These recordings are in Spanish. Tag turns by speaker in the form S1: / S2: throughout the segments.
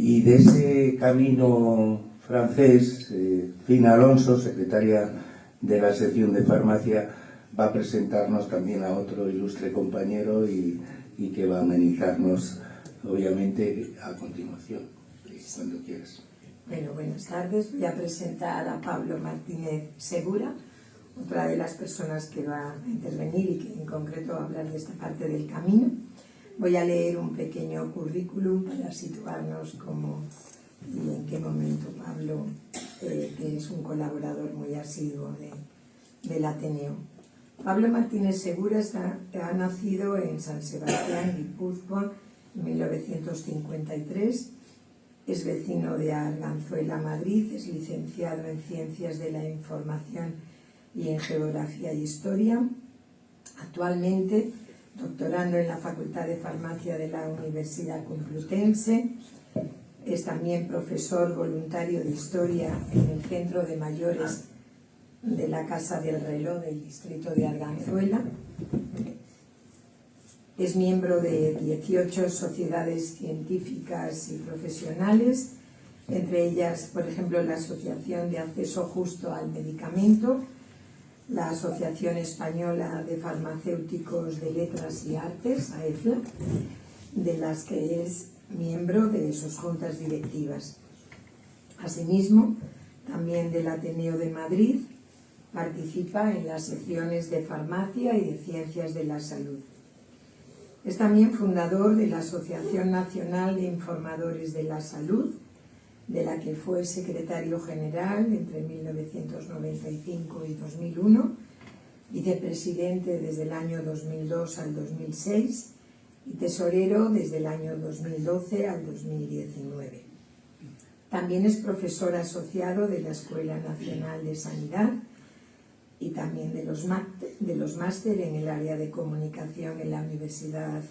S1: Y de ese camino francés, Fina Alonso, secretaria de la sección de farmacia, va a presentarnos también a otro ilustre compañero y que va a amenizarnos, obviamente, a continuación, cuando quieras.
S2: Bueno, buenas tardes. Voy a presentar a Pablo Martínez Segura, otra de las personas que va a intervenir y que en concreto va a hablar de esta parte del camino. Voy a leer un pequeño currículum para situarnos cómo y en qué momento Pablo, que es un colaborador muy asiduo del Ateneo. Pablo Martínez Segura ha nacido en San Sebastián, Guipúzcoa, en 1953. Es vecino de Arganzuela, Madrid. Es licenciado en Ciencias de la Información y en Geografía e Historia. Actualmente doctorando en la Facultad de Farmacia de la Universidad Complutense. Es también profesor voluntario de Historia en el Centro de Mayores de la Casa del Reloj del distrito de Arganzuela. Es miembro de 18 sociedades científicas y profesionales, entre ellas, por ejemplo, la Asociación de Acceso Justo al Medicamento, la Asociación Española de Farmacéuticos de Letras y Artes, AEFLA, de las que es miembro de sus juntas directivas. Asimismo, también del Ateneo de Madrid, participa en las secciones de Farmacia y de Ciencias de la Salud. Es también fundador de la Asociación Nacional de Informadores de la Salud, de la que fue secretario general entre 1995 y 2001, vicepresidente desde el año 2002 al 2006 y tesorero desde el año 2012 al 2019. También es profesor asociado de la Escuela Nacional de Sanidad y también de los máster en el área de comunicación en la Universidad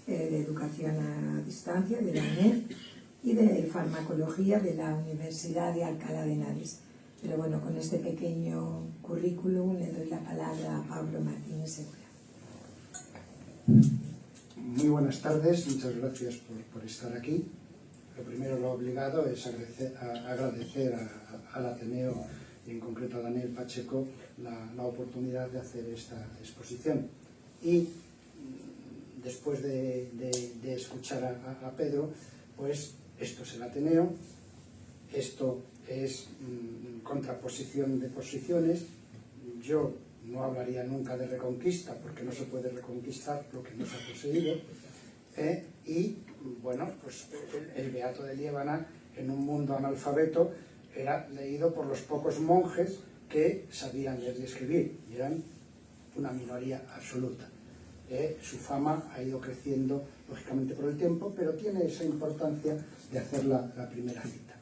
S2: de Educación a Distancia, de la UNED, y de farmacología de la Universidad de Alcalá de Henares. Pero bueno, con este pequeño currículum le doy la palabra a Pablo Martínez Segura.
S3: Muy buenas tardes, muchas gracias por estar aquí. Lo primero, lo obligado es agradecer al Ateneo y en concreto a Daniel Pacheco la oportunidad de hacer esta exposición. Y después de escuchar a Pedro, pues esto es el Ateneo, esto es contraposición de posiciones. Yo no hablaría nunca de reconquista porque no se puede reconquistar lo que no se ha poseído. Y bueno, pues el Beato de Liébana, en un mundo analfabeto, era leído por los pocos monjes que sabían leer y escribir, y eran una minoría absoluta. Su fama ha ido creciendo lógicamente por el tiempo, pero tiene esa importancia de hacer la primera cita.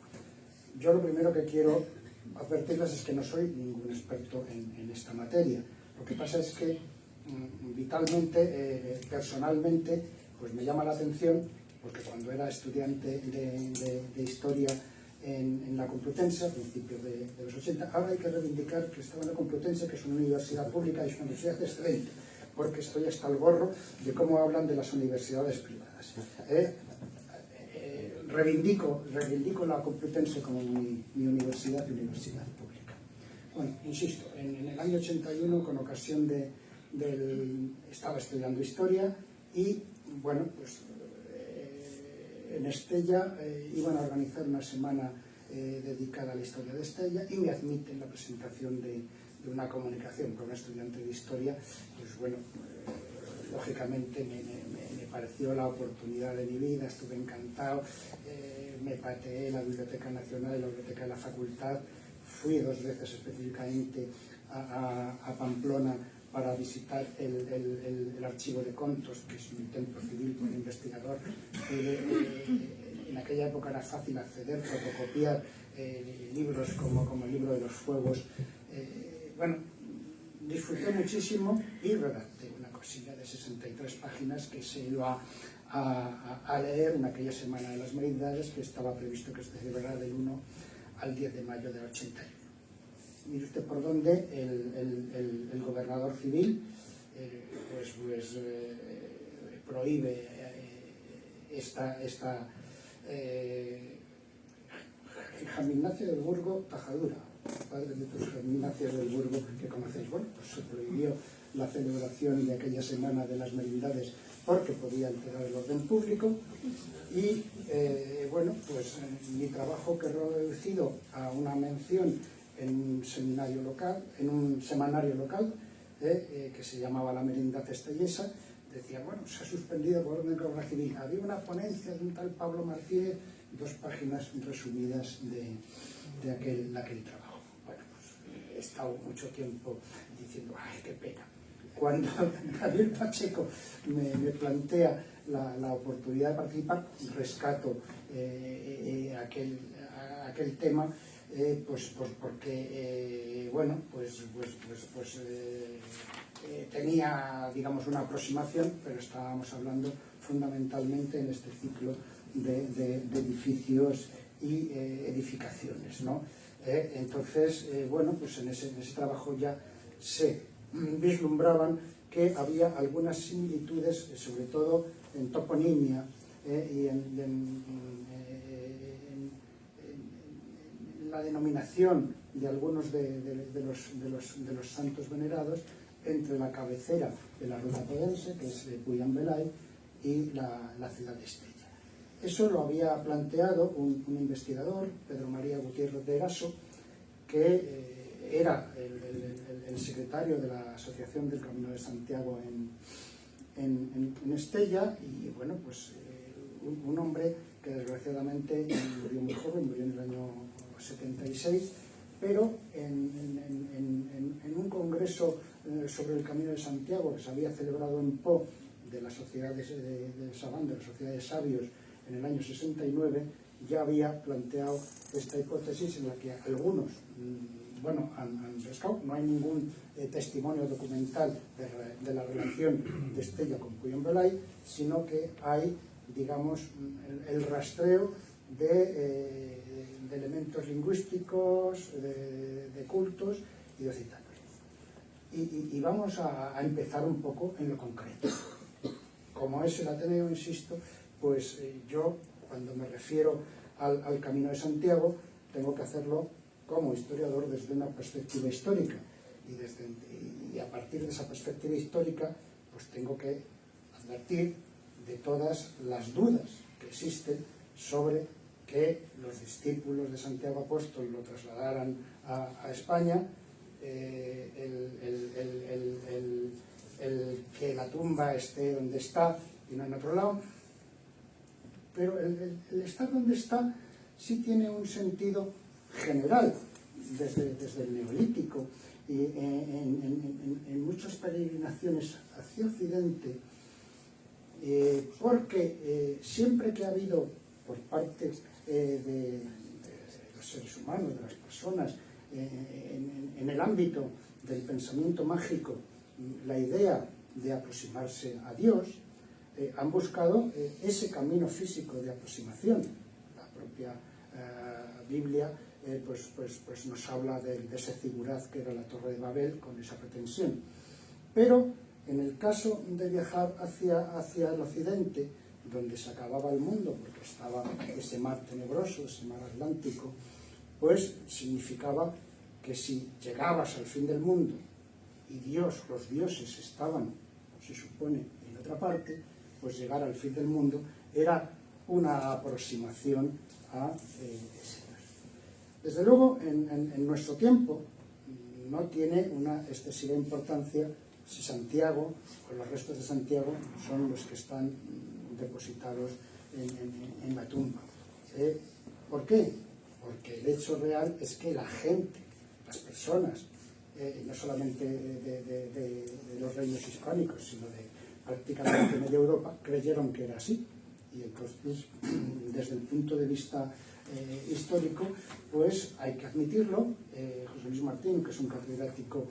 S3: Yo lo primero que quiero advertirles es que no soy ningún experto en esta materia. Lo que pasa es que vitalmente, personalmente, pues me llama la atención, porque cuando era estudiante de Historia en la Complutense, a principios de los 80, ahora hay que reivindicar que estaba en la Complutense, que es una universidad pública y es una universidad excelente, porque estoy hasta el gorro de cómo hablan de las universidades privadas. Reivindico la Complutense como mi universidad pública. Bueno, insisto, en el año 81, con ocasión estaba estudiando Historia y, bueno, pues en Estella iban a organizar una semana dedicada a la historia de Estella y me admiten la presentación de una comunicación con un estudiante de Historia. Pues bueno, lógicamente me pareció la oportunidad de mi vida, estuve encantado, me pateé la Biblioteca Nacional y la Biblioteca de la Facultad, fui 2 veces específicamente a Pamplona para visitar el Archivo de Contos, que es un templo civil por investigador. En aquella época era fácil acceder, fotocopiar libros como el Libro de los Fuegos. Bueno, disfruté muchísimo y redacté una cosilla de 63 páginas que se iba a leer en aquella Semana de las Merindades, que estaba previsto que se celebrara del 1 al 10 de mayo del 81. Mire usted por dónde el gobernador civil prohíbe esta San Ignacio del Burgo Tajadura, padre de tus San Ignacios del Burgo que conocéis. Bueno, pues se prohibió la celebración de aquella semana de las merindades porque podía alterar el orden público y bueno, pues mi trabajo quedó reducido a una mención en un seminario local, en un semanario local que se llamaba La Merindad Estellesa. Decía, bueno, se ha suspendido por orden de obra civil. Había una ponencia de un tal Pablo Martínez, 2 páginas resumidas de aquel trabajo. Bueno, pues he estado mucho tiempo diciendo, ¡ay, qué pena! Cuando Gabriel Pacheco me plantea la oportunidad de participar, rescato aquel tema, pues porque, bueno, pues tenía, digamos, una aproximación, pero estábamos hablando fundamentalmente en este ciclo de edificios y edificaciones, ¿no? Entonces, bueno, pues en ese trabajo ya se vislumbraban que había algunas similitudes, sobre todo en toponimia y en la denominación de algunos de los santos venerados entre la cabecera de la ruta podense, que es Puyambelay, y la ciudad de Estella. Eso lo había planteado un investigador, Pedro María Gutiérrez de Eraso, que era el secretario de la Asociación del Camino de Santiago en Estella, y bueno, pues un hombre que desgraciadamente murió muy joven, murió en el año 76, pero en un congreso sobre el Camino de Santiago que se había celebrado en Po de la Sociedad de Sabán, de la Sociedad de Sabios, en el año 69, ya había planteado esta hipótesis en la que algunos, bueno, han pescado. No hay ningún testimonio documental de la relación de Estella con Puyambelay, sino que hay, digamos, el rastreo de elementos lingüísticos, de cultos y de occitanos. Y vamos a empezar un poco en lo concreto. Como es el Ateneo, insisto, pues yo, cuando me refiero al Camino de Santiago, tengo que hacerlo como historiador desde una perspectiva histórica. Y a partir de esa perspectiva histórica, pues tengo que advertir de todas las dudas que existen sobre que los discípulos de Santiago Apóstol lo trasladaran a España, el que la tumba esté donde está y no en otro lado, pero el estar donde está sí tiene un sentido general desde el Neolítico, y en muchas peregrinaciones hacia Occidente, porque siempre que ha habido por parte de los seres humanos, de las personas, en el ámbito del pensamiento mágico, la idea de aproximarse a Dios, han buscado ese camino físico de aproximación. La propia Biblia pues nos habla de ese zigurat que era la Torre de Babel, con esa pretensión. Pero en el caso de viajar hacia el occidente, donde se acababa el mundo, porque estaba ese mar tenebroso, ese mar Atlántico, pues significaba que si llegabas al fin del mundo y los dioses estaban, se supone, en otra parte, pues llegar al fin del mundo era una aproximación a ese Dios. Desde luego, en nuestro tiempo no tiene una excesiva importancia si Santiago o los restos de Santiago son los que están depositados en la tumba. ¿Por qué? Porque el hecho real es que la gente, las personas, no solamente de los reinos hispánicos, sino de prácticamente media Europa, creyeron que era así. Y entonces, desde el punto de vista histórico, pues hay que admitirlo. José Luis Martín, que es un catedrático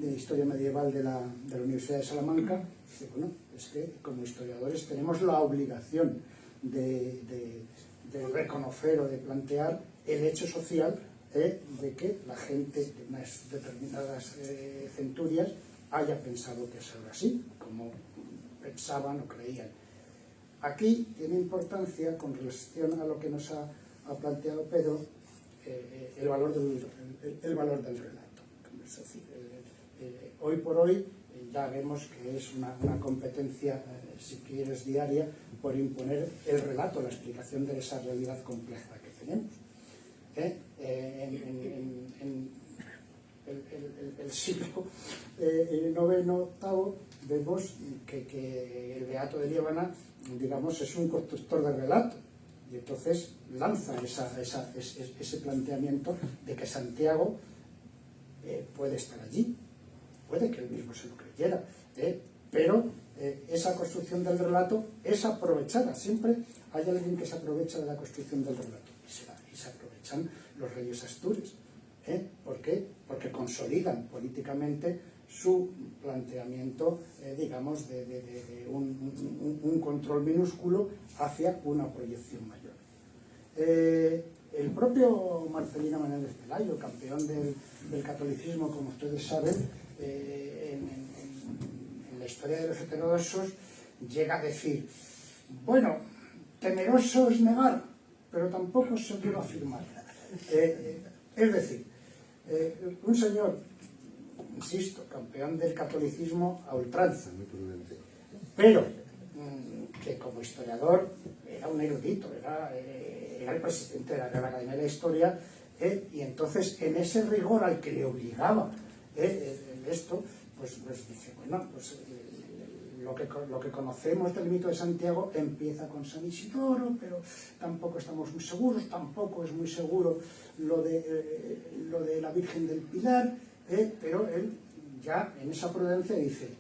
S3: de Historia Medieval de la Universidad de Salamanca, dice, bueno, es que como historiadores tenemos la obligación de reconocer o de plantear el hecho social de que la gente de unas determinadas centurias haya pensado que eso era así, como pensaban o creían. Aquí tiene importancia, con relación a lo que nos ha planteado Pedro, el valor del relato. Es decir, hoy por hoy ya vemos que es una competencia, si quieres, diaria, por imponer el relato, la explicación de esa realidad compleja que tenemos. En el siglo IX-VIII vemos que el beato de Liébana, digamos, es un constructor de relato, y entonces lanza ese planteamiento de que Santiago puede estar allí, puede que él mismo se lo creyera, pero esa construcción del relato es aprovechada. Siempre hay alguien que se aprovecha de la construcción del relato, y se aprovechan los reyes astures. ¿Por qué? Porque consolidan políticamente su planteamiento, digamos, de un control minúsculo hacia una proyección mayor. El propio Marcelino Menéndez Pelayo, campeón del catolicismo, como ustedes saben, en la historia de los heterodoxos, llega a decir, bueno, temeroso es negar, pero tampoco se quiere afirmar. Es decir, un señor, insisto, campeón del catolicismo a ultranza, pero que como historiador era un erudito, era el presidente de la Real Academia de la Historia, y entonces en ese rigor al que le obligaba esto, pues dice, bueno, pues lo que conocemos del mito de Santiago empieza con San Isidoro, pero tampoco estamos muy seguros, tampoco es muy seguro lo de la Virgen del Pilar, pero él ya en esa prudencia dice,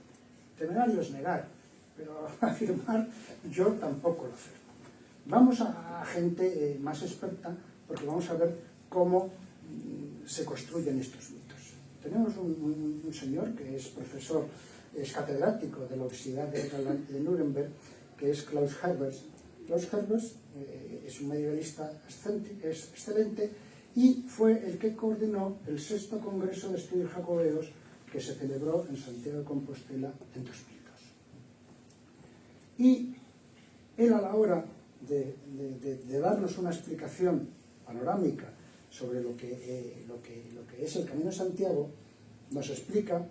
S3: temerario es negar, pero afirmar yo tampoco lo afirmo. Vamos a gente más experta, porque vamos a ver cómo se construyen estos mitos. Tenemos un señor que es profesor, es catedrático de la Universidad de Nuremberg, que es Klaus Herbers. Klaus Herbers es un medievalista excelente y fue el que coordinó el 6º Congreso de Estudios Jacobeos que se celebró en Santiago de Compostela en 2002. Y él, a la hora de darnos una explicación panorámica sobre lo que es el Camino de Santiago, nos explica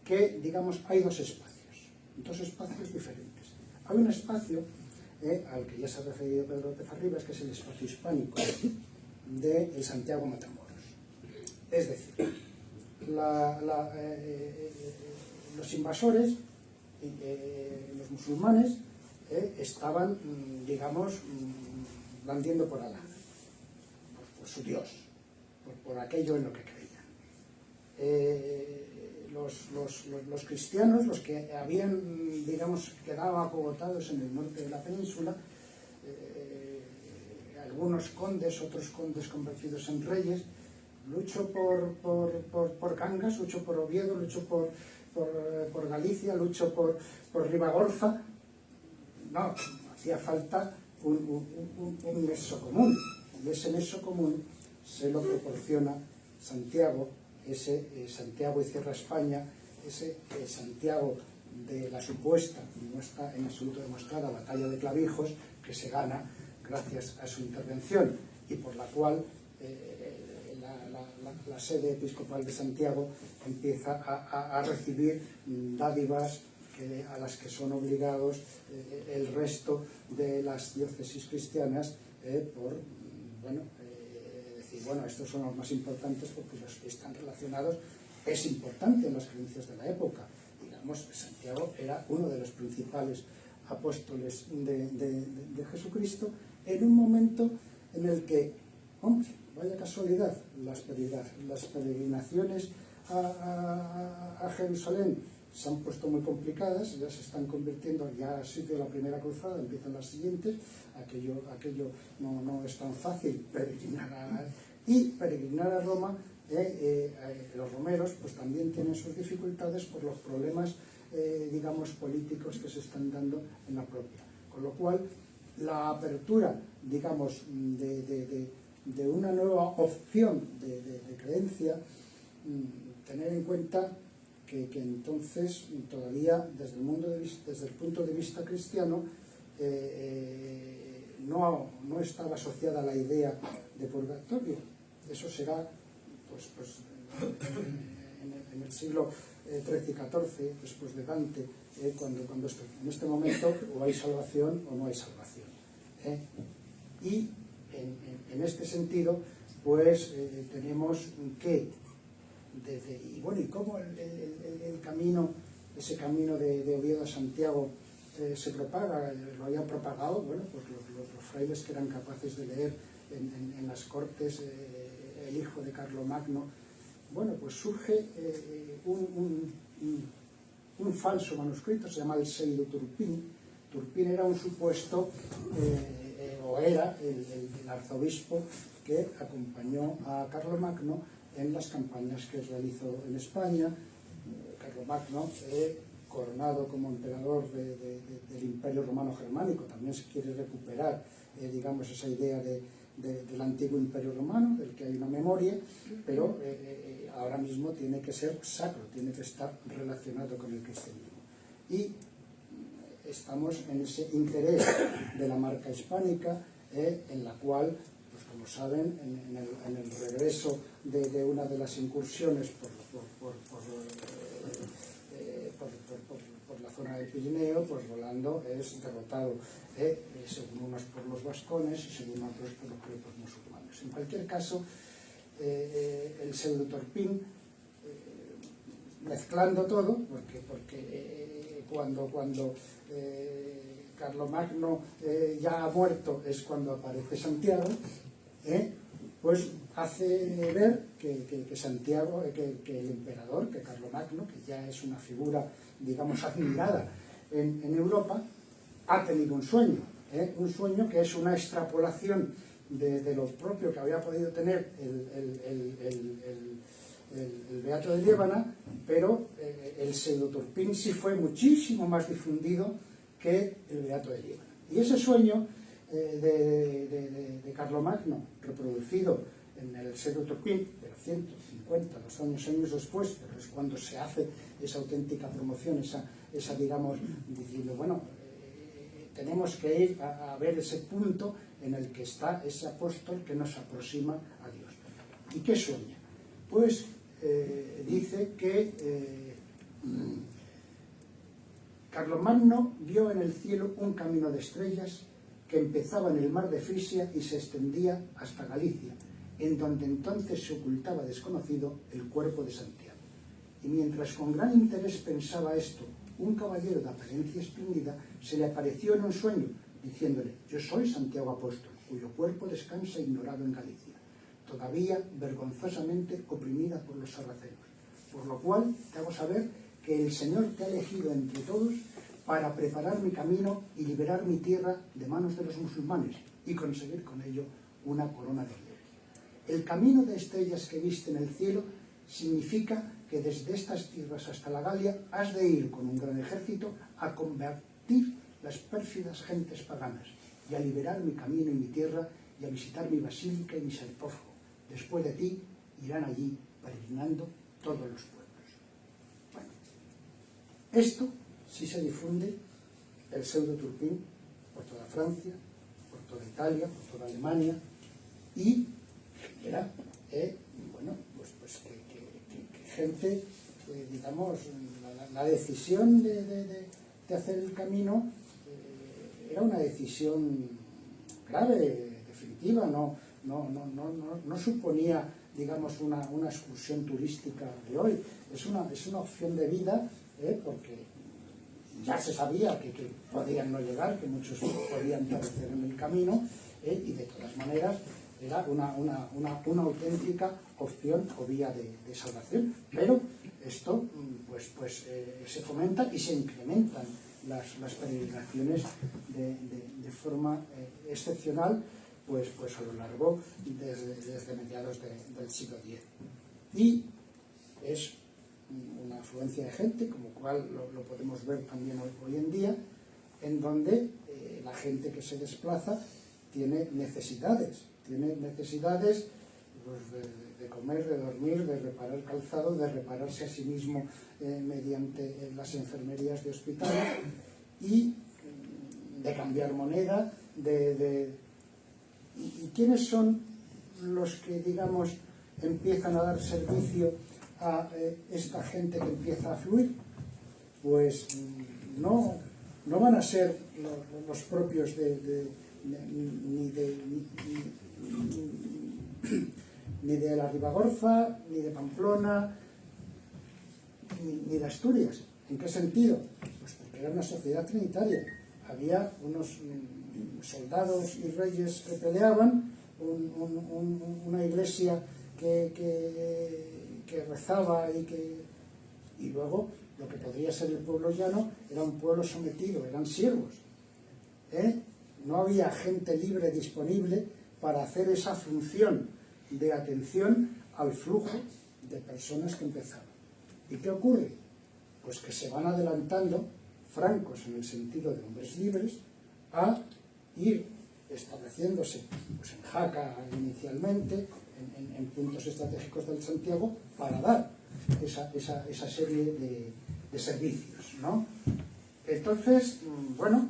S3: que, digamos, hay dos espacios diferentes. Hay un espacio al que ya se ha referido Pedro Tefarribas, que es el espacio hispánico de Santiago Matamoros. Es decir, los invasores, los musulmanes, estaban, digamos, blandiendo por Alá, por su Dios, por aquello en lo que creían. Los cristianos, los que habían, digamos, quedado acogotados en el norte de la península, algunos condes, otros condes convertidos en reyes, luchó por Cangas, luchó por Oviedo, luchó por Galicia, luchó por Ribagorza. No, hacía falta un nexo común, y ese nexo común se lo proporciona Santiago, ese Santiago y Cierra España, ese Santiago de la supuesta, no está en absoluto demostrada, batalla de Clavijos, que se gana gracias a su intervención y por la cual la sede episcopal de Santiago empieza a recibir dádivas a las que son obligados el resto de las diócesis cristianas por, decir, bueno, estos son los más importantes porque los que están relacionados es importante en las creencias de la época. Digamos, Santiago era uno de los principales apóstoles de Jesucristo en un momento en el que, hombre, vaya casualidad, las peregrinaciones a Jerusalén se han puesto muy complicadas, ya se están convirtiendo, ya ha sido la primera cruzada, empiezan las siguientes, aquello no es tan fácil peregrinar a Roma. Los romeros pues también tienen sus dificultades por los problemas, digamos, políticos que se están dando en la propia. Con lo cual, la apertura, digamos, de una nueva opción de creencia, tener en cuenta que entonces todavía desde el punto de vista cristiano no estaba asociada a la idea de purgatorio. Eso será en el siglo XIII y XIV, después de Dante, cuando en este momento o hay salvación o no hay salvación. Y en este sentido, pues tenemos que, y cómo el camino, ese camino de Oviedo a Santiago se propaga, lo habían propagado, pues los frailes que eran capaces de leer en las cortes el hijo de Carlomagno. Pues surge un falso manuscrito, se llama el Pseudo Turpin. Turpin era un supuesto, o era el arzobispo que acompañó a Carlomagno en las campañas que realizó en España. Carlomagno, coronado como emperador del Imperio Romano Germánico, también se quiere recuperar, digamos, esa idea del antiguo Imperio Romano, del que hay una memoria, pero ahora mismo tiene que ser sacro, tiene que estar relacionado con el cristianismo. Y estamos en ese interés de la marca hispánica, en la cual, pues como saben, en el regreso de una de las incursiones por la zona del Pirineo, pues Rolando es derrotado, según unos por los vascones y según otros por los grupos musulmanes. En cualquier caso, el Pseudo-Turpin, mezclando todo, porque cuando Carlomagno ya ha muerto es cuando aparece Santiago, pues hace ver que Santiago, que el emperador, que Carlomagno, que ya es una figura, digamos, admirada en Europa, ha tenido un sueño que es una extrapolación de lo propio que había podido tener el Beato de Liébana, pero el Pseudo-Turpin sí fue muchísimo más difundido que el Beato de Liébana. Y ese sueño de Carlomagno, reproducido en el Pseudo-Turpin, pero 150, 200 años después, pero es cuando se hace esa auténtica promoción, esa digamos, diciendo, tenemos que ir a ver ese punto en el que está ese apóstol que nos aproxima a Dios. ¿Y qué sueña? Pues dice que Carlomagno vio en el cielo un camino de estrellas que empezaba en el mar de Frisia y se extendía hasta Galicia, en donde entonces se ocultaba desconocido el cuerpo de Santiago. Y mientras con gran interés pensaba esto, un caballero de apariencia espléndida se le apareció en un sueño, diciéndole: yo soy Santiago Apóstol, cuyo cuerpo descansa ignorado en Galicia, todavía vergonzosamente oprimida por los sarracenos. Por lo cual te hago saber que el Señor te ha elegido entre todos para preparar mi camino y liberar mi tierra de manos de los musulmanes y conseguir con ello una corona de gloria. El camino de estrellas que viste en el cielo significa que desde estas tierras hasta la Galia has de ir con un gran ejército a combatir las pérfidas gentes paganas y a liberar mi camino y mi tierra y a visitar mi basílica y mi sarcófago. Después de ti irán allí peregrinando todos los pueblos. Bueno, esto sí se difunde, el Pseudo-Turpin, por toda Francia, por toda Italia, por toda Alemania, y era, pues que gente, digamos, la decisión de hacer el camino era una decisión grave, definitiva, no suponía, digamos, una excursión turística de hoy, es una opción de vida, porque ya se sabía que podían no llegar, que muchos podían perecer en el camino, y de todas maneras era una auténtica opción o vía de salvación. Pero esto pues se fomenta y se incrementan las peregrinaciones de forma excepcional pues a lo largo desde mediados del siglo X. Y es una afluencia de gente, como cual lo podemos ver también hoy en día, en donde la gente que se desplaza tiene necesidades pues, de comer, de dormir, de reparar calzado, de repararse a sí mismo mediante las enfermerías de hospitales, y de cambiar moneda, ¿Y quiénes son los que, digamos, empiezan a dar servicio a esta gente que empieza a fluir? Pues no van a ser los propios ni de la Ribagorza, ni de Pamplona, ni de Asturias. ¿En qué sentido? Pues porque era una sociedad trinitaria. Había unos soldados y reyes que peleaban, una iglesia que rezaba y luego lo que podría ser el pueblo llano era un pueblo sometido, eran siervos. No había gente libre disponible para hacer esa función de atención al flujo de personas que empezaban. ¿Y qué ocurre? Pues que se van adelantando francos en el sentido de hombres libres a ir estableciéndose pues en Jaca inicialmente, en puntos estratégicos del Santiago, para dar esa serie de servicios, ¿no? Entonces, bueno,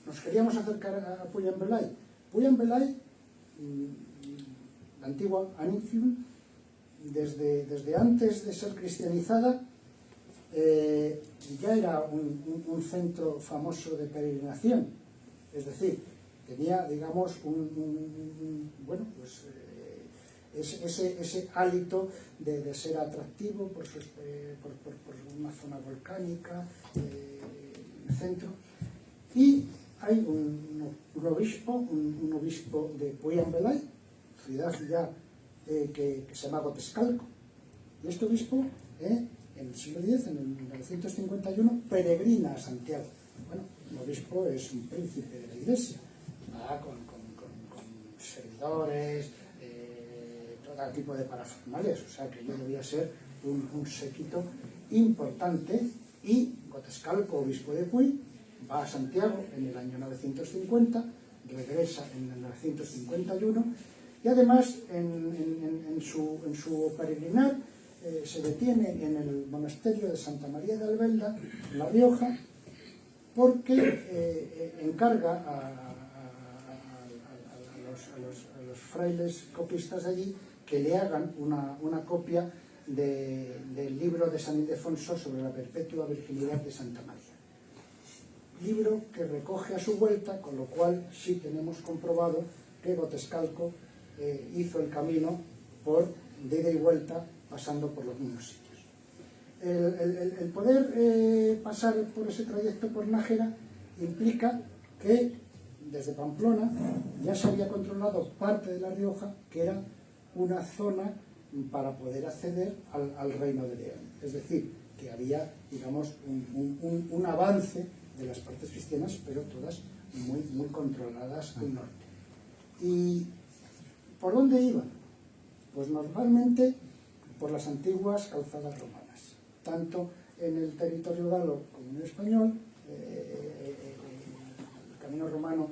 S3: nos queríamos acercar a Puy-en-Velay. Puy-en-Velay, la antigua Aninfium, desde antes de ser cristianizada, ya era un centro famoso de peregrinación, es decir, tenía, digamos, bueno, pues ese hálito de ser atractivo por una zona volcánica, el centro, y hay un obispo de Puy-en-Velay, ciudad ya que se llama Gotescalco, y este obispo en el siglo X, en el 1951, peregrina a Santiago. Bueno, el obispo es un príncipe de la iglesia, va con servidores, todo tipo de parafernales, o sea que yo debía ser un séquito importante, y Gotescalco, obispo de Puy, va a Santiago en el año 950, regresa en el 951, y además en su peregrinar se detiene en el monasterio de Santa María de Albelda, en La Rioja, porque encarga a los frailes copistas de allí que le hagan una copia del libro de San Ildefonso sobre la perpetua virginidad de Santa María. Libro que recoge a su vuelta, con lo cual sí tenemos comprobado que Gotescalco hizo el camino de ida y vuelta, pasando por los mismos sitios. El poder pasar por ese trayecto por Nájera implica que desde Pamplona ya se había controlado parte de La Rioja, que era una zona para poder acceder al Reino de León. Es decir, que había, digamos, un avance de las partes cristianas, pero todas muy controladas al norte. ¿Y por dónde iban? Pues normalmente por las antiguas calzadas romanas, tanto en el territorio galo como en el español. El camino romano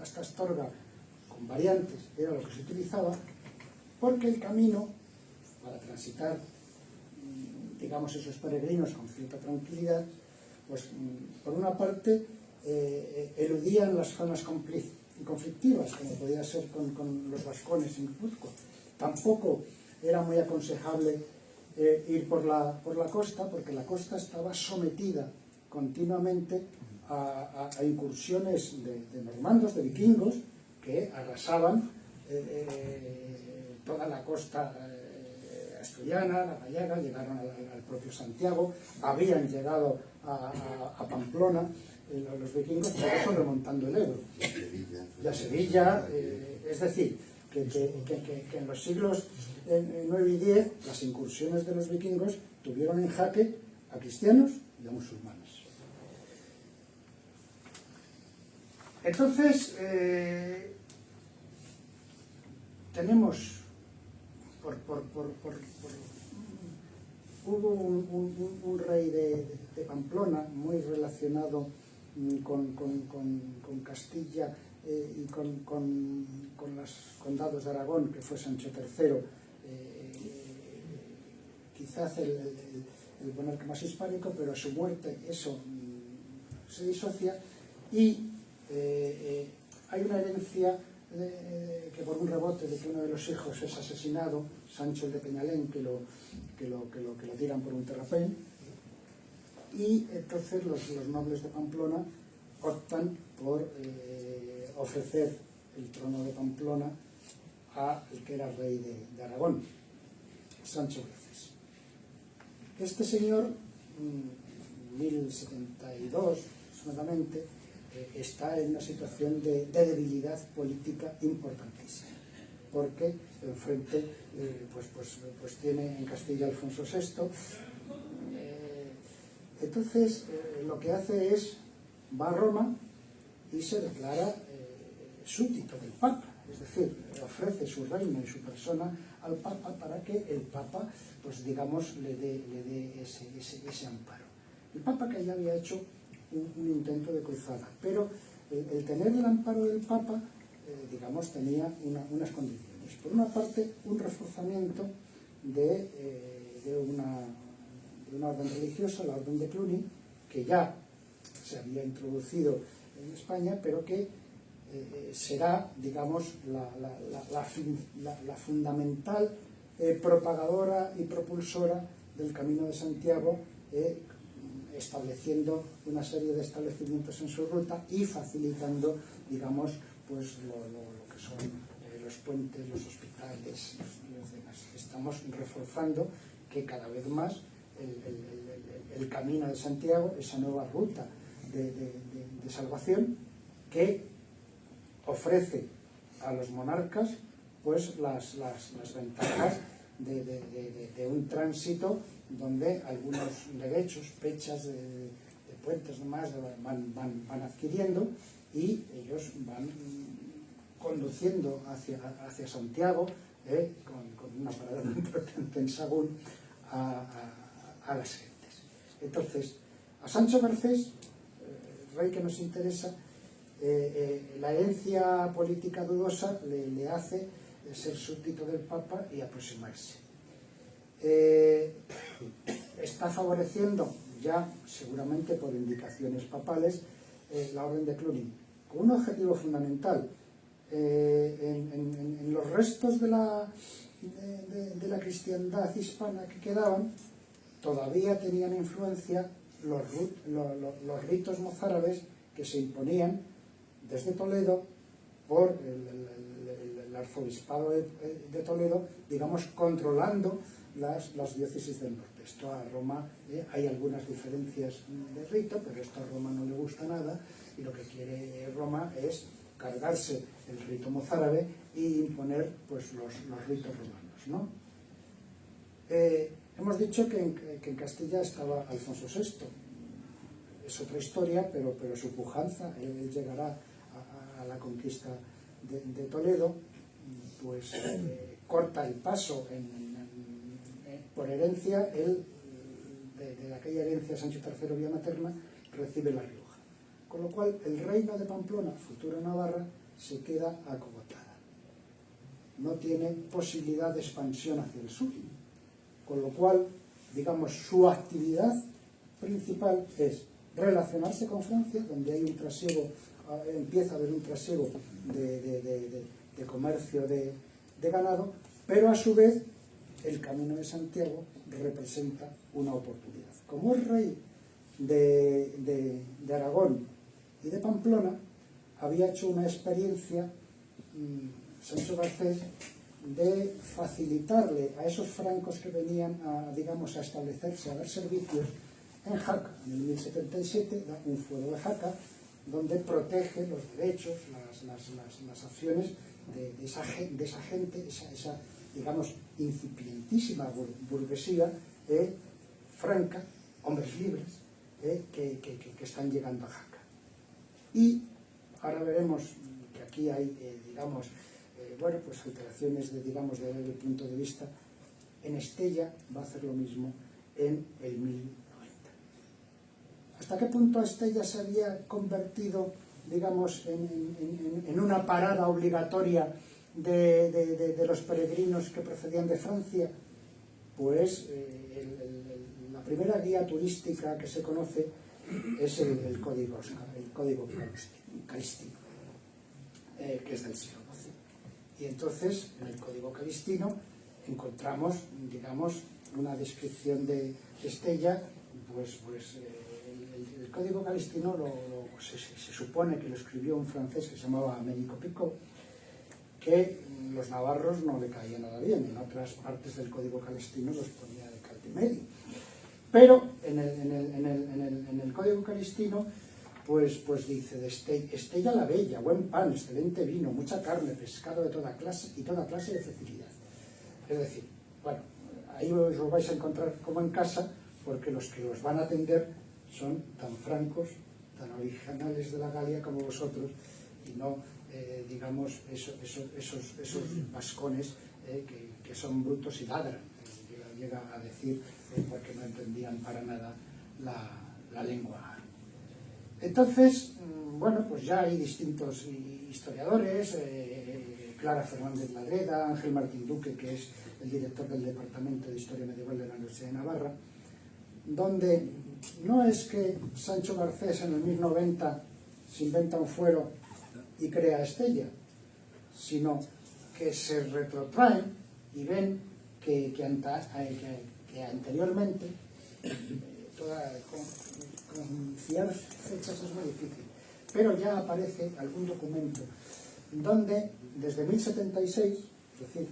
S3: hasta Astorga, con variantes, era lo que se utilizaba, porque el camino, para transitar, digamos, esos peregrinos con cierta tranquilidad, pues por una parte eludían las zonas conflictivas, como podía ser con los vascones en Guipúzcoa. Tampoco era muy aconsejable ir por la costa, porque la costa estaba sometida continuamente a incursiones de normandos, de vikingos, que arrasaban toda la costa asturiana, la gallega, llegaron al propio Santiago, habían llegado a Pamplona, los vikingos, por eso remontando el Ebro. Y a Sevilla, es decir, que en los siglos 9 y 10 las incursiones de los vikingos tuvieron en jaque a cristianos y a musulmanes. Entonces, tenemos, hubo un rey de Pamplona muy relacionado con Castilla y con los condados de Aragón, que fue Sancho III, quizás el monarca más hispánico, pero a su muerte eso se disocia y hay una herencia que por un rebote de que uno de los hijos es asesinado, Sancho el de Peñalén, que lo tiran por un terraplén, y entonces los nobles de Pamplona optan por ofrecer el trono de Pamplona al que era rey de Aragón, Sancho Garcés. Este señor, 1072 aproximadamente, está en una situación de debilidad política importantísima, porque enfrente pues tiene en Castilla Alfonso VI. Entonces lo que hace es, va a Roma y se declara súbdito del Papa, es decir, ofrece su reino y su persona al Papa para que el Papa, pues digamos, le dé ese amparo. El Papa que ya había hecho un intento de cruzada, pero el tener el amparo del Papa, digamos, tenía unas condiciones. Por una parte, un reforzamiento de una orden religiosa, la Orden de Cluny, que ya se había introducido en España, pero que será, digamos, la fundamental propagadora y propulsora del Camino de Santiago, estableciendo una serie de establecimientos en su ruta y facilitando, digamos, pues lo que son los puentes, los hospitales, los demás. Estamos reforzando que cada vez más el Camino de Santiago, esa nueva ruta de salvación que ofrece a los monarcas pues las ventajas de un tránsito donde algunos derechos, fechas de puentes demás van adquiriendo y ellos van conduciendo hacia Santiago con una parada muy importante en Sagún a las gentes. Entonces, a Sancho Garcés, rey que nos interesa, la herencia política dudosa le hace ser súbdito del Papa y aproximarse. Está favoreciendo ya, seguramente por indicaciones papales, la Orden de Cluny, con un objetivo fundamental. En los restos de la cristiandad hispana que quedaban, todavía tenían influencia los ritos mozárabes que se imponían desde Toledo por el arzobispado de Toledo, digamos, controlando las diócesis del norte. Esto a Roma hay algunas diferencias de rito, pero esto a Roma no le gusta nada, y lo que quiere Roma es cargarse el rito mozárabe y imponer pues los ritos romanos, ¿no? Hemos dicho que en Castilla estaba Alfonso VI. Es otra historia, pero su pujanza, él llegará a la conquista de Toledo, pues corta el paso por herencia. Él, de aquella herencia Sancho III vía materna, recibe La Rioja. Con lo cual el reino de Pamplona, futuro Navarra, se queda acogotada. No tiene posibilidad de expansión hacia el sur. Con lo cual, digamos, su actividad principal es relacionarse con Francia, donde hay un trasiego, empieza a haber un trasiego de comercio de ganado, pero a su vez el Camino de Santiago representa una oportunidad. Como es rey de Aragón y de Pamplona, había hecho una experiencia, Sancho Garcés, de facilitarle a esos francos que venían digamos, a establecerse, a dar servicios en Jaca. En el 1077 da un fuero de Jaca, donde protege los derechos, las acciones de esa gente, esa digamos, incipientísima burguesía franca, hombres libres, que están llegando a Jaca. Y ahora veremos que aquí hay, digamos, bueno, pues alteraciones desde el punto de vista. En Estella va a hacer lo mismo en el 1090. ¿Hasta qué punto Estella se había convertido, digamos, en una parada obligatoria de los peregrinos que procedían de Francia? Pues la primera guía turística que se conoce es el código calistino, que es del siglo XII. Y entonces, en el código calistino encontramos, digamos, una descripción de Estella. El código calistino se supone que lo escribió un francés que se llamaba Américo Picot, que los navarros no le caía nada bien. En otras partes del código calistino los ponía de Caltimeri. Pero en el código calistino pues dice de Estella la bella, buen pan, excelente vino, mucha carne, pescado de toda clase y toda clase de facilidad. Es decir, bueno, ahí os vais a encontrar como en casa, porque los que os van a atender son tan francos, tan originales de la Galia como vosotros, y no, digamos, esos vascones que son brutos y ladran, llega a decir, porque no entendían para nada la lengua. Entonces, bueno, pues ya hay distintos historiadores, Clara Fernández Ladreda, Ángel Martín Duque, que es el director del Departamento de Historia Medieval de la Universidad de Navarra, donde no es que Sancho Garcés en el 1090 se inventa un fuero y crea Estella, sino que se retrotraen y ven que anteriormente, con ciertas fechas es muy difícil, pero ya aparece algún documento donde desde 1076, es decir,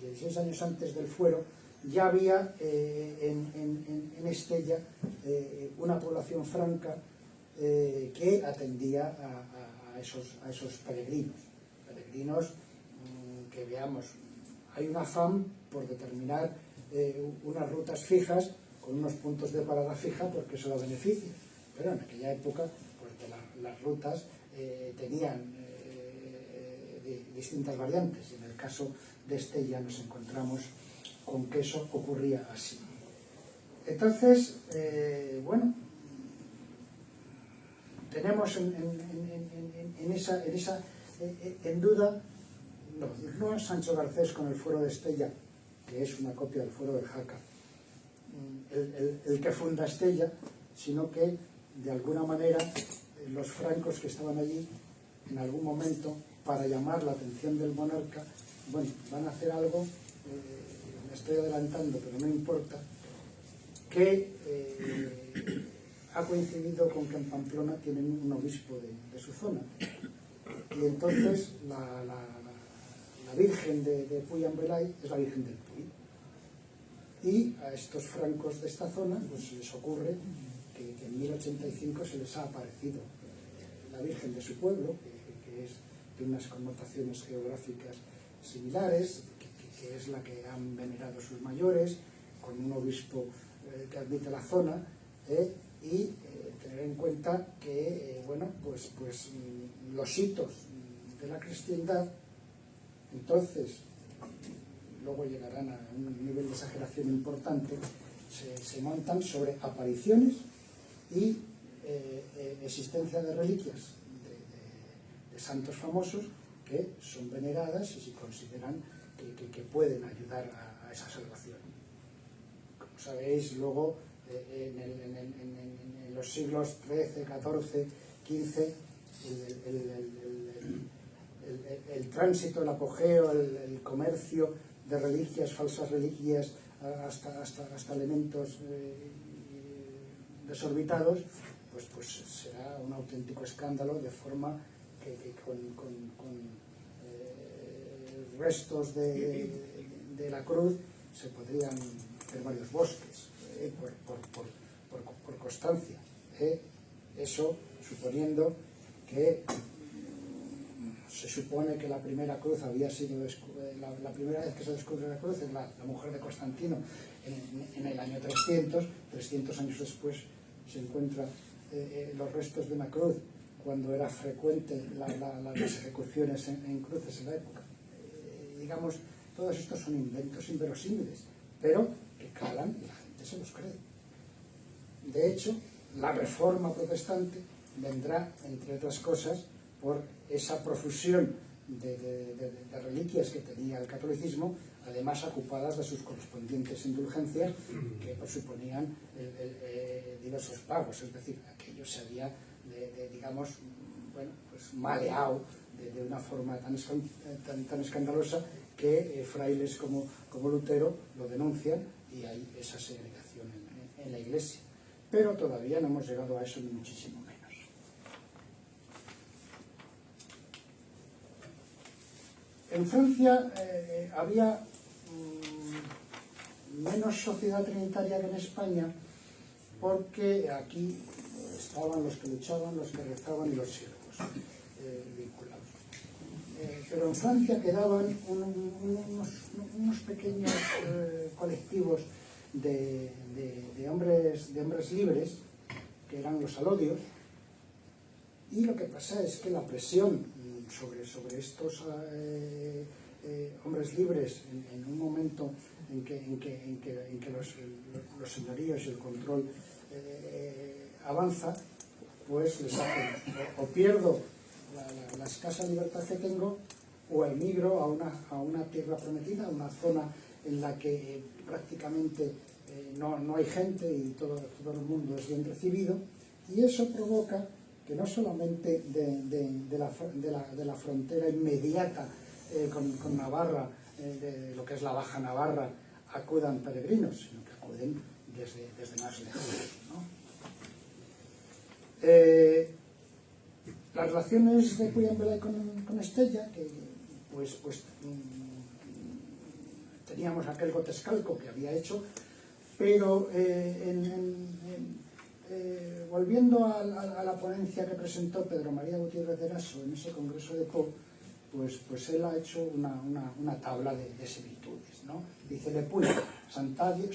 S3: 16 años antes del fuero, ya había en Estella una población franca que atendía a esos peregrinos que, veamos, hay un afán por determinar unas rutas fijas con unos puntos de parada fija porque eso da beneficio, pero en aquella época pues, las rutas tenían distintas variantes. En el caso de Estella nos encontramos con que eso ocurría así. Entonces, bueno, tenemos en duda, no es Sancho Garcés con el fuero de Estella, que es una copia del fuero de Jaca, el que funda Estella, sino que de alguna manera los francos que estaban allí en algún momento, para llamar la atención del monarca, bueno, van a hacer algo, me estoy adelantando pero no importa, que ha coincidido con que en Pamplona tienen un obispo de su zona, y entonces la Virgen de Puy-en-Velay es la Virgen del Puy, y a estos francos de esta zona pues les ocurre que en 1085 se les ha aparecido la Virgen de su pueblo, que es de unas connotaciones geográficas similares, que es la que han venerado sus mayores, con un obispo que admite la zona, y tener en cuenta que bueno, pues los hitos de la cristiandad, entonces, luego llegarán a un nivel de exageración importante, se montan sobre apariciones y existencia de reliquias de santos famosos que son veneradas y se consideran que pueden ayudar a esa salvación. Como sabéis, luego en los siglos XIII, XIV, XV, el tránsito, el apogeo, el comercio de reliquias, falsas reliquias, hasta elementos desorbitados, pues será un auténtico escándalo, de forma que con restos de la cruz se podrían hacer varios bosques, por constancia. Eso suponiendo que se supone que la primera cruz había sido la primera vez que se descubre la cruz es la mujer de Constantino en el año 300 años después se encuentran los restos de una cruz, cuando era frecuente las ejecuciones en cruces en la época. Digamos, todos estos son inventos inverosímiles, pero que calan y la gente se los cree. De hecho, la reforma protestante vendrá, entre otras cosas, por esa profusión de reliquias que tenía el catolicismo, además ocupadas de sus correspondientes indulgencias, que suponían, diversos pagos, es decir, aquello se había, digamos, bueno, pues maleado de una forma tan escandalosa que frailes como Lutero lo denuncian y hay esa segregación en la Iglesia. Pero todavía no hemos llegado a eso, ni muchísimo menos. En Francia había menos sociedad trinitaria que en España, porque aquí estaban los que luchaban, los que rezaban y los siervos vinculados. Pero en Francia quedaban unos pequeños colectivos de hombres libres, que eran los alodios, y lo que pasa es que la presión sobre estos hombres libres en un momento en que los señoríos y el control avanza, pues les hace o pierdo la escasa libertad que tengo, o emigro a una tierra prometida, a una zona en la que prácticamente no hay gente y todo el mundo es bien recibido, y eso provoca que no solamente de la frontera inmediata con Navarra, de lo que es la Baja Navarra, acudan peregrinos, sino que acuden desde más lejos, ¿no? Las relaciones de Puy-en-Velay con Estella, que pues teníamos aquel gotescalco que había hecho, pero volviendo a la ponencia que presentó Pedro María Gutiérrez de Eraso en ese congreso de Pau, pues él ha hecho una tabla de similitudes, ¿no? Dice: Le Puy, santuario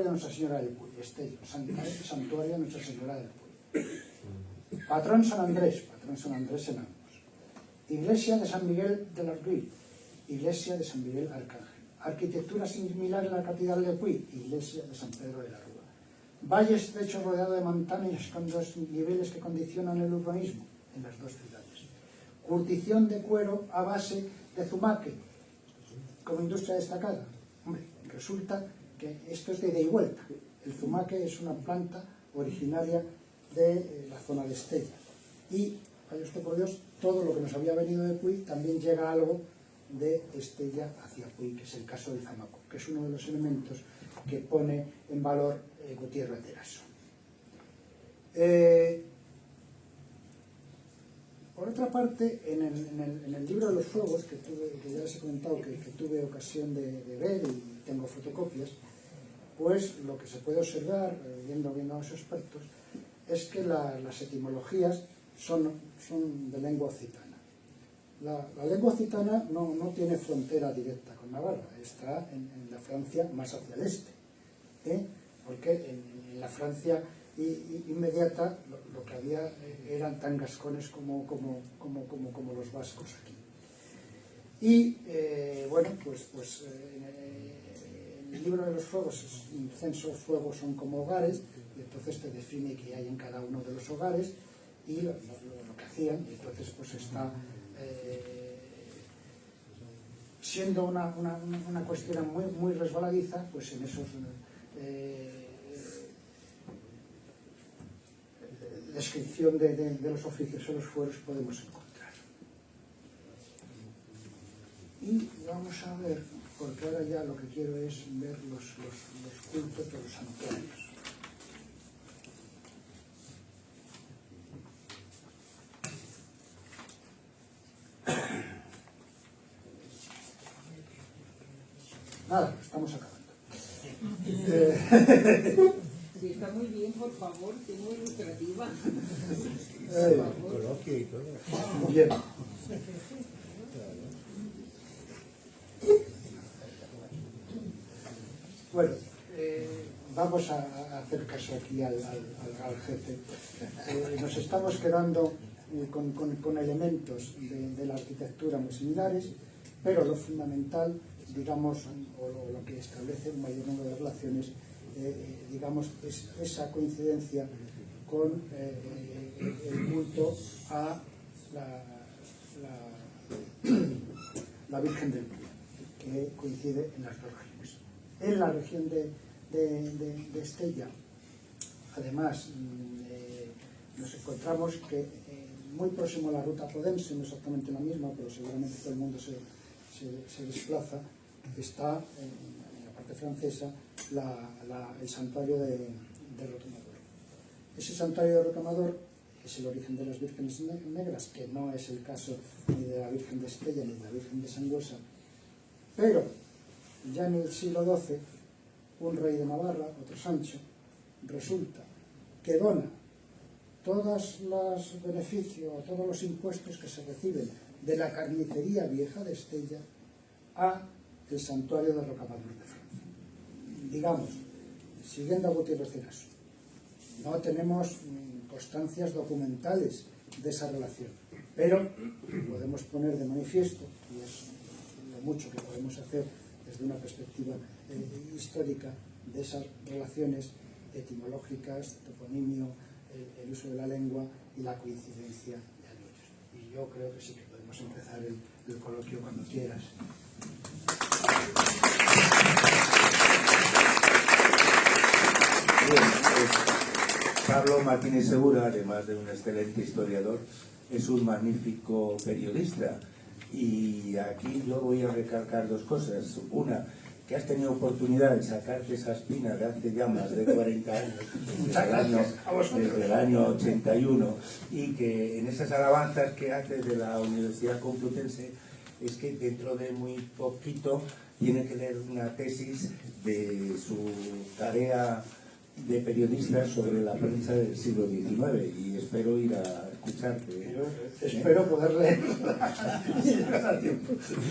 S3: de Nuestra Señora del Puy; Estella, santuario de Nuestra Señora del Puy; patrón San Andrés en ambos; iglesia de San Miguel del Arcuil, iglesia de San Miguel Arcángel; arquitectura similar en la catedral de Puy, iglesia de San Pedro de la Rúa; valle estrecho rodeado de montañas con dos niveles que condicionan el urbanismo en las dos ciudades; curtición de cuero a base de zumaque como industria destacada. Hombre, resulta que esto es de ida y vuelta. El zumaque es una planta originaria de la zona de Estella, y, vaya usted por Dios, todo lo que nos había venido de Puy también llega algo de Estella hacia Puy, que es el caso del zamaco, que es uno de los elementos que pone en valor Gutiérrez de Eraso. Por otra parte, en el libro de los fuegos, que ya les he comentado que tuve ocasión de ver y tengo fotocopias, pues lo que se puede observar, viendo a los expertos, es que las etimologías son de lengua occitana. La lengua occitana no tiene frontera directa con Navarra, está en la Francia más hacia el este, porque en la Francia inmediata lo que había eran tan gascones como los vascos aquí. Y bueno, pues en el libro de los fuegos, incensos, fuegos son como hogares, y entonces te define qué hay en cada uno de los hogares y lo que hacían, y entonces pues está siendo una cuestión muy resbaladiza, pues en esos descripción de los oficios o los fueros podemos encontrar. Y vamos a ver, porque ahora ya lo que quiero es ver los cultos de los santuarios. Nada, estamos acabando.
S4: Sí, está muy bien, por favor, que muy ilustrativa.
S5: Coloquio y todo.
S3: Bien. Bueno, vamos a hacer caso aquí al jefe. Nos estamos quedando con elementos de la arquitectura muy similares, pero lo fundamental, digamos, o lo que establece un mayor número de relaciones, digamos, es esa coincidencia con el culto a la Virgen del Puy, que coincide en las dos regiones. En la región de Estella Además, nos encontramos que muy próximo a la ruta Podense, no exactamente la misma, pero seguramente todo el mundo se desplaza, está en la parte francesa el santuario de Rocamadour. Ese santuario de Rocamadour es el origen de las vírgenes negras, que no es el caso ni de la Virgen de Estella ni de la Virgen de Sangüesa, pero ya en el siglo XII un rey de Navarra, otro Sancho, resulta que dona todos los beneficios, todos los impuestos que se reciben de la carnicería vieja de Estella a el santuario de Rocamadour de Francia. Digamos, siguiendo a Gutiérrez de Lasso, no tenemos constancias documentales de esa relación, pero podemos poner de manifiesto, y es lo mucho que podemos hacer desde una perspectiva histórica, de esas relaciones etimológicas, toponimio, el uso de la lengua y la coincidencia de anillos. Y yo creo que sí que podemos empezar el coloquio cuando quieras.
S1: Bien, Pablo Martínez Segura, además de un excelente historiador, es un magnífico periodista. Y aquí yo voy a recalcar dos cosas. Una, que has tenido oportunidad de sacarte esa espina de hace ya más de 40 años, desde el año 81, y que en esas alabanzas que hace de la Universidad Complutense es que dentro de muy poquito tiene que leer una tesis de su tarea de periodista sobre la prensa del siglo XIX, y espero ir a escucharte.
S3: Yo espero poder leerla y llegar a tiempo.